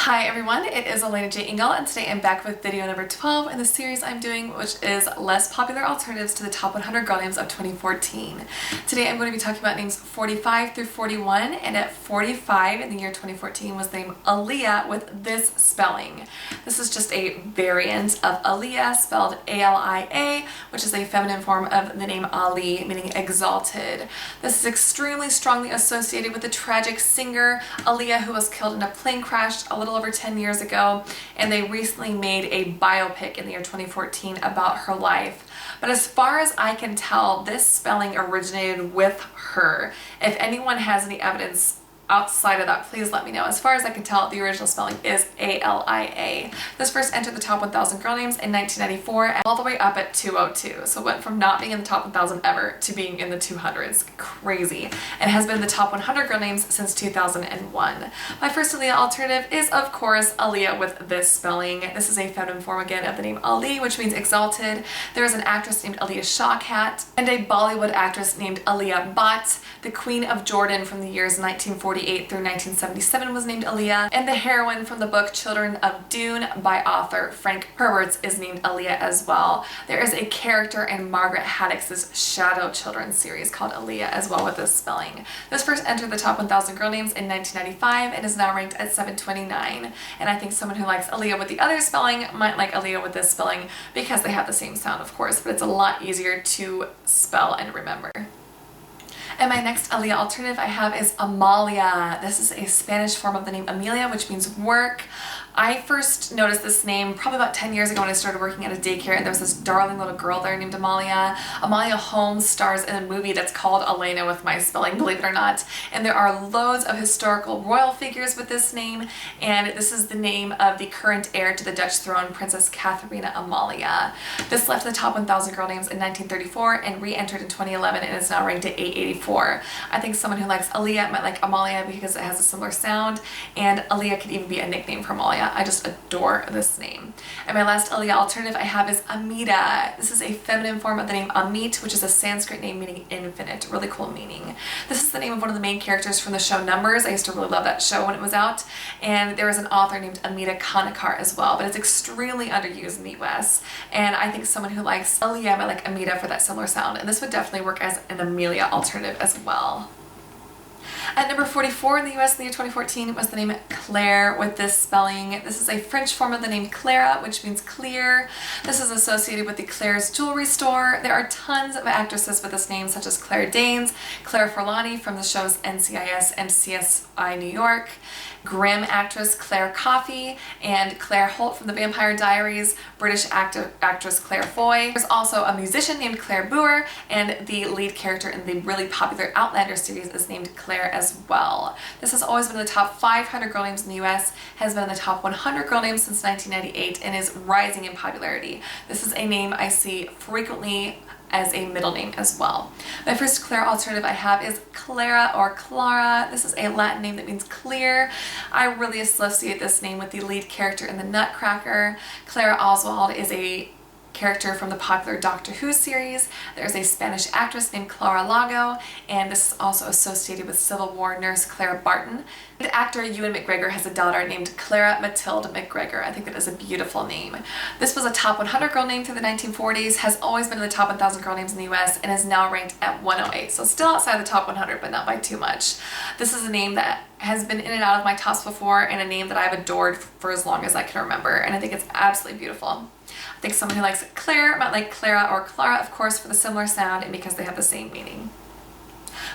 Hi everyone, it is alenajingle and today I'm back with video number 12 in the series I'm doing, which is less popular alternatives to the top 100 girl names of 2014. Today I'm going to be talking about names 45 through 41, and at 45 in the year 2014 was the name Aaliyah with this spelling. This is just a variant of Aaliyah, spelled A-L-I-A, which is a feminine form of the name Ali, meaning exalted. This is extremely strongly associated with the tragic singer Aaliyah, who was killed in a plane crash a little over 10 years ago, and they recently made a biopic in the year 2014 about her life. But as far as I can tell, this spelling originated with her. If anyone has any evidence outside of that, please let me know. As far as I can tell, the original spelling is A-L-I-A. This first entered the top 1,000 girl names in 1994 and all the way up at 202. So it went from not being in the top 1,000 ever to being in the 200s. Crazy. And has been in the top 100 girl names since 2001. My first Aaliyah alternative is, of course, Aaliyah with this spelling. This is a feminine form again of the name Ali, which means exalted. There is an actress named Aaliyah Shawkat and a Bollywood actress named Aaliyah Bhatt. The Queen of Jordan from the years 1948 through 1977 was named Aaliyah, and the heroine from the book Children of Dune by author Frank Herbert is named Aaliyah as well. There is a character in Margaret Haddix's Shadow children's series called Aaliyah as well with this spelling. This first entered the top 1,000 girl names in 1995 and is now ranked at 729. And I think someone who likes Aaliyah with the other spelling might like Aaliyah with this spelling because they have the same sound, of course, but it's a lot easier to spell and remember. And my next Aaliyah alternative I have is Amalia. This is a Spanish form of the name Amelia, which means work. I first noticed this name probably about 10 years ago when I started working at a daycare, and there was this darling little girl there named Amalia. Amalia Holmes stars in a movie that's called Elena with my spelling, believe it or not. And there are loads of historical royal figures with this name, and this is the name of the current heir to the Dutch throne, Princess Catharina Amalia. This left the top 1,000 girl names in 1934 and re-entered in 2011 and is now ranked at 884. I think someone who likes Aaliyah might like Amalia because it has a similar sound, and Aaliyah could even be a nickname for Amalia. I just adore this name. And my last Aaliyah alternative I have is Amita. This is a feminine form of the name Amit, which is a Sanskrit name meaning infinite. Really cool meaning. This is the name of one of the main characters from the show Numbers. I used to really love that show when it was out. And there was an author named Amita Kanekar as well, but it's extremely underused in the US. And I think someone who likes Aaliyah might like Amita for that similar sound. And this would definitely work as an Amelia alternative as well. At number 44 in the US in the year 2014 was the name Claire with this spelling. This is a French form of the name Clara, which means clear. This is associated with the Claire's jewelry store. There are tons of actresses with this name, such as Claire Danes, Claire Forlani from the shows NCIS and CSI New York, Grimm actress Claire Coffey, and Claire Holt from the Vampire Diaries, British actress Claire Foy. There's also a musician named Claire Boer, and the lead character in the really popular Outlander series is named Claire as well. This has always been in the top 500 girl names in the US, has been in the top 100 girl names since 1998, and is rising in popularity. This is a name I see frequently as a middle name as well. My first Claire alternative I have is Clara or Clara. This is a Latin name that means clear. I really associate this name with the lead character in the Nutcracker. Clara Oswald is a character from the popular Doctor Who series. There's a Spanish actress named Clara Lago, and this is also associated with Civil War nurse Clara Barton. The actor Ewan McGregor has a daughter named Clara Matilde McGregor. I think that is a beautiful name. This was a top 100 girl name through the 1940s, has always been in the top 1,000 girl names in the US, and is now ranked at 108. So still outside the top 100, but not by too much. This is a name that has been in and out of my tops before, and a name that I've adored for as long as I can remember, and I think it's absolutely beautiful. I think someone who likes Claire might like Clara or Clara, of course, for the similar sound and because they have the same meaning.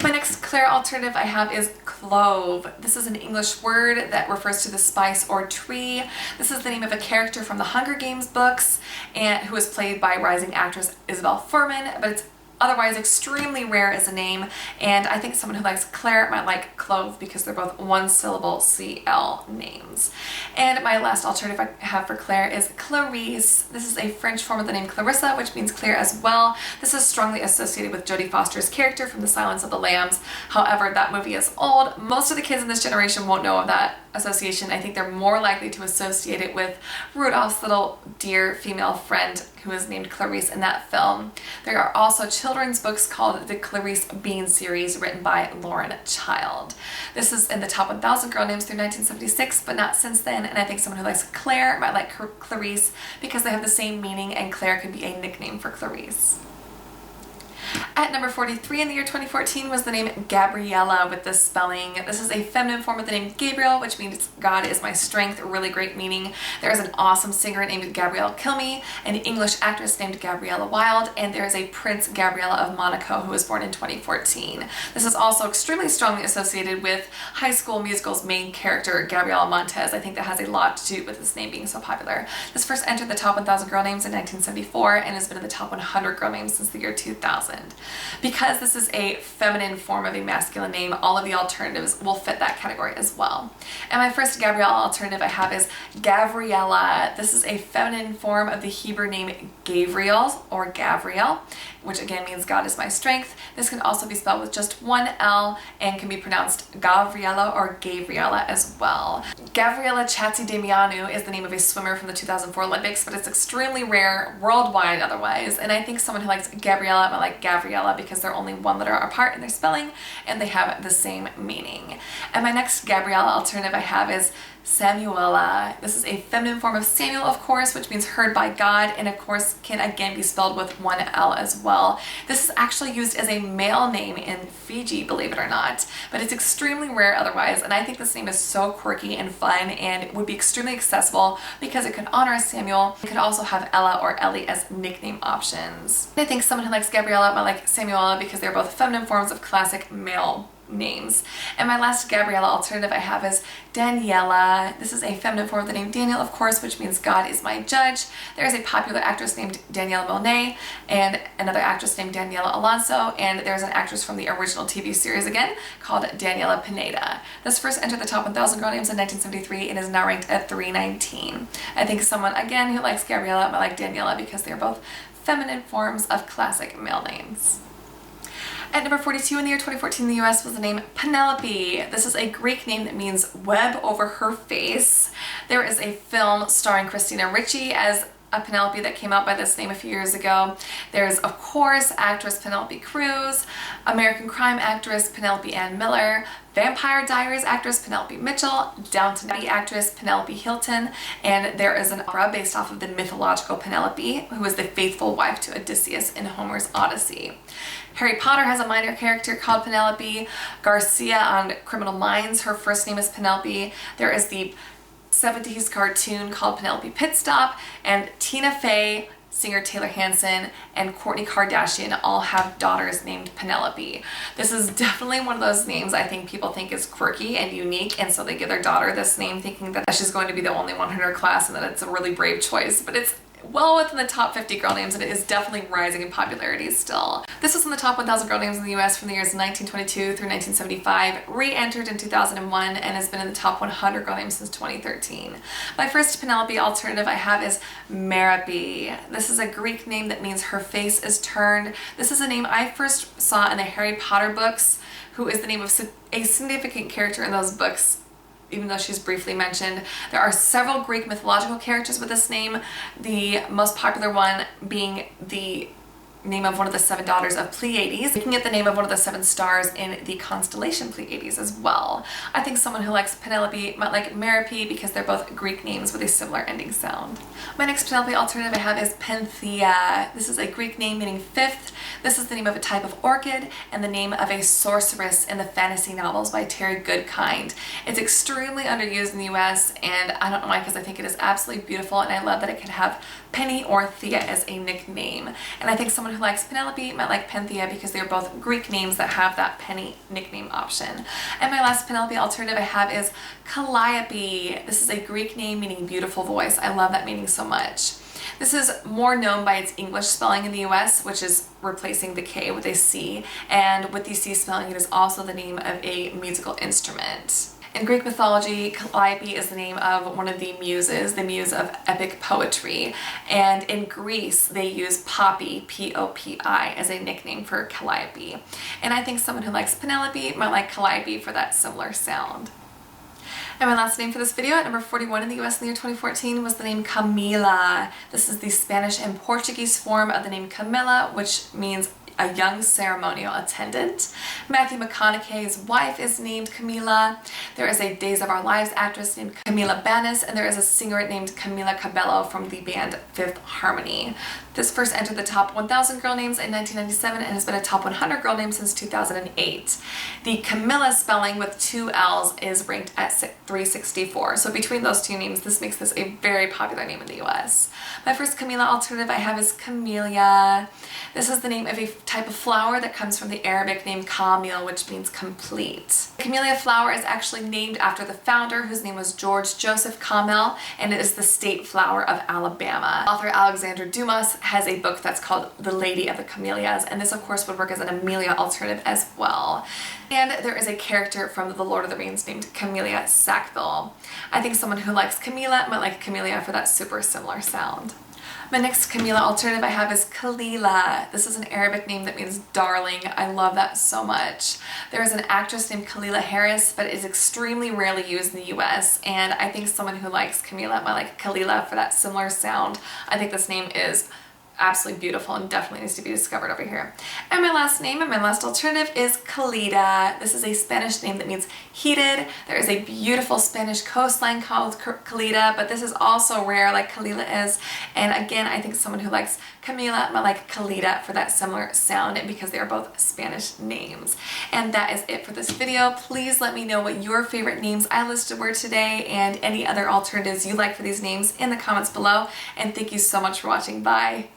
My next Claire alternative I have is clove. This is an English word that refers to the spice or tree. This is the name of a character from the Hunger Games books and who is played by rising actress Isabel Fuhrman, but it's otherwise extremely rare as a name, and I think someone who likes Claire might like clove because they're both one-syllable CL names. And my last alternative I have for Claire is Clarice. This is a French form of the name Clarissa, which means clear as well. This is strongly associated with Jodie Foster's character from The Silence of the Lambs. However, that movie is old. Most of the kids in this generation won't know of that association. I think they're more likely to associate it with Rudolph's little dear female friend who is named Clarice in that film. There are also children children's books called the Clarice Bean series written by Lauren Child. This is in the top 1,000 girl names through 1976, but not since then, and I think someone who likes Claire might like Clarice because they have the same meaning, and Claire could be a nickname for Clarice. At number 43 in the year 2014 was the name Gabriella with this spelling. This is a feminine form of the name Gabriel, which means God is my strength, really great meaning. There is an awesome singer named Gabrielle Kilme, an English actress named Gabriella Wilde, and there is a Prince Gabriella of Monaco who was born in 2014. This is also extremely strongly associated with High School Musical's main character, Gabriella Montez. I think that has a lot to do with this name being so popular. This first entered the top 1,000 girl names in 1974 and has been in the top 100 girl names since the year 2000. Because this is a feminine form of a masculine name, all of the alternatives will fit that category as well. And my first Gabriella alternative I have is Gabriella. This is a feminine form of the Hebrew name Gabriel or Gabriel, which again means God is my strength. This can also be spelled with just one L and can be pronounced Gabriella or Gabriella as well. Gabriella Chatzidemeanu is the name of a swimmer from the 2004 Olympics, but it's extremely rare worldwide otherwise. And I think someone who likes Gabriella might like Gabriella because they're only one letter apart in their spelling and they have the same meaning. And my next Gabriella alternative I have is Samuela. This is a feminine form of Samuel, of course, which means heard by God, and of course can again be spelled with one L as well. This is actually used as a male name in Fiji, believe it or not, but it's extremely rare otherwise, and I think this name is so quirky and fun and would be extremely accessible because it could honor Samuel. It could also have Ella or Ellie as nickname options. I think someone who likes Gabriella might like Samuela because they're both feminine forms of classic male names. And my last Gabriella alternative I have is Daniela. This is a feminine form of the name Daniel, of course, which means God is my judge. There is a popular actress named Danielle Monet and another actress named Daniela Alonso, and there's an actress from the original TV series again called Daniela Pineda. This first entered the top 1,000 girl names in 1973 and is now ranked at 319. I think someone again who likes Gabriella might like Daniela because they're both feminine forms of classic male names. At number 42 in the year 2014 in the US was the name Penelope. This is a Greek name that means web over her face. There is a film starring Christina Ricci as a Penelope that came out by this name a few years ago. There's, of course, actress Penelope Cruz, American Crime actress Penelope Ann Miller, Vampire Diaries actress Penelope Mitchell, Downton Abbey actress Penelope Hilton, and there is an opera based off of the mythological Penelope, who is the faithful wife to Odysseus in Homer's Odyssey. Harry Potter has a minor character called Penelope. Garcia on Criminal Minds, her first name is Penelope. There is the 70s cartoon called Penelope Pitstop, and Tina Fey, singer Taylor Hanson, and Kourtney Kardashian all have daughters named Penelope. This is definitely one of those names I think people think is quirky and unique, and so they give their daughter this name thinking that she's going to be the only one in her class and that it's a really brave choice, but it's well within the top 50 girl names and it is definitely rising in popularity still. This was in the top 1,000 girl names in the US from the years 1922 through 1975, re-entered in 2001, and has been in the top 100 girl names since 2013. My first Penelope alternative I have is Merope. This is a Greek name that means her face is turned. This is a name I first saw in the Harry Potter books, who is the name of a significant character in those books, even though she's briefly mentioned. There are several Greek mythological characters with this name, the most popular one being the name of one of the 7 daughters of Pleiades. You can get the name of one of the 7 stars in the constellation Pleiades as well. I think someone who likes Penelope might like Merope because they're both Greek names with a similar ending sound. My next Penelope alternative I have is Penthea. This is a Greek name meaning fifth. This is the name of a type of orchid and the name of a sorceress in the fantasy novels by Terry Goodkind. It's extremely underused in the US, and I don't know why, because I think it is absolutely beautiful, and I love that it can have Penny or Thea as a nickname. And I think someone who likes Penelope might like Penthea because they're both Greek names that have that Penny nickname option. And my last Penelope alternative I have is Calliope. This is a Greek name meaning beautiful voice. I love that meaning so much. This is more known by its English spelling in the US, which is replacing the K with a C, and with the C spelling it is also the name of a musical instrument. In Greek mythology, Calliope is the name of one of the muses, the muse of epic poetry, and in Greece they use Poppy, P-O-P-I, as a nickname for Calliope. And I think someone who likes Penelope might like Calliope for that similar sound. And my last name for this video, at number 41 in the US in the year 2014, was the name Camila. This is the Spanish and Portuguese form of the name Camila, which means a young ceremonial attendant. Matthew McConaughey's wife is named Camila. There is a Days of Our Lives actress named Camila Bannis, and there is a singer named Camila Cabello from the band Fifth Harmony. This first entered the top 1,000 girl names in 1997 and has been a top 100 girl name since 2008. The Camila spelling with 2 L's is ranked at 364. So between those two names, this makes this a very popular name in the US. My first Camila alternative I have is Camellia. This is the name of a type of flower that comes from the Arabic name Kamil, which means complete. The camellia flower is actually named after the founder, whose name was George Joseph Kamel, and it is the state flower of Alabama. Author Alexander Dumas has a book that's called The Lady of the Camellias, and this of course would work as an Amelia alternative as well. And there is a character from The Lord of the Rings named Camellia Sackville. I think someone who likes Camila might like Camellia for that super similar sound. My next Camila alternative I have is Kalila. This is an Arabic name that means darling. I love that so much. There is an actress named Kalila Harris, but it is extremely rarely used in the US, and I think someone who likes Camila might like Kalila for that similar sound. I think this name is absolutely beautiful and definitely needs to be discovered over here. And my last name and my last alternative is Calida. This is a Spanish name that means heated. There is a beautiful Spanish coastline called Calida, but this is also rare like Kalila is. And again, I think someone who likes Camila might like Calida for that similar sound because they are both Spanish names. And that is it for this video. Please let me know what your favorite names I listed were today and any other alternatives you like for these names in the comments below. And thank you so much for watching. Bye.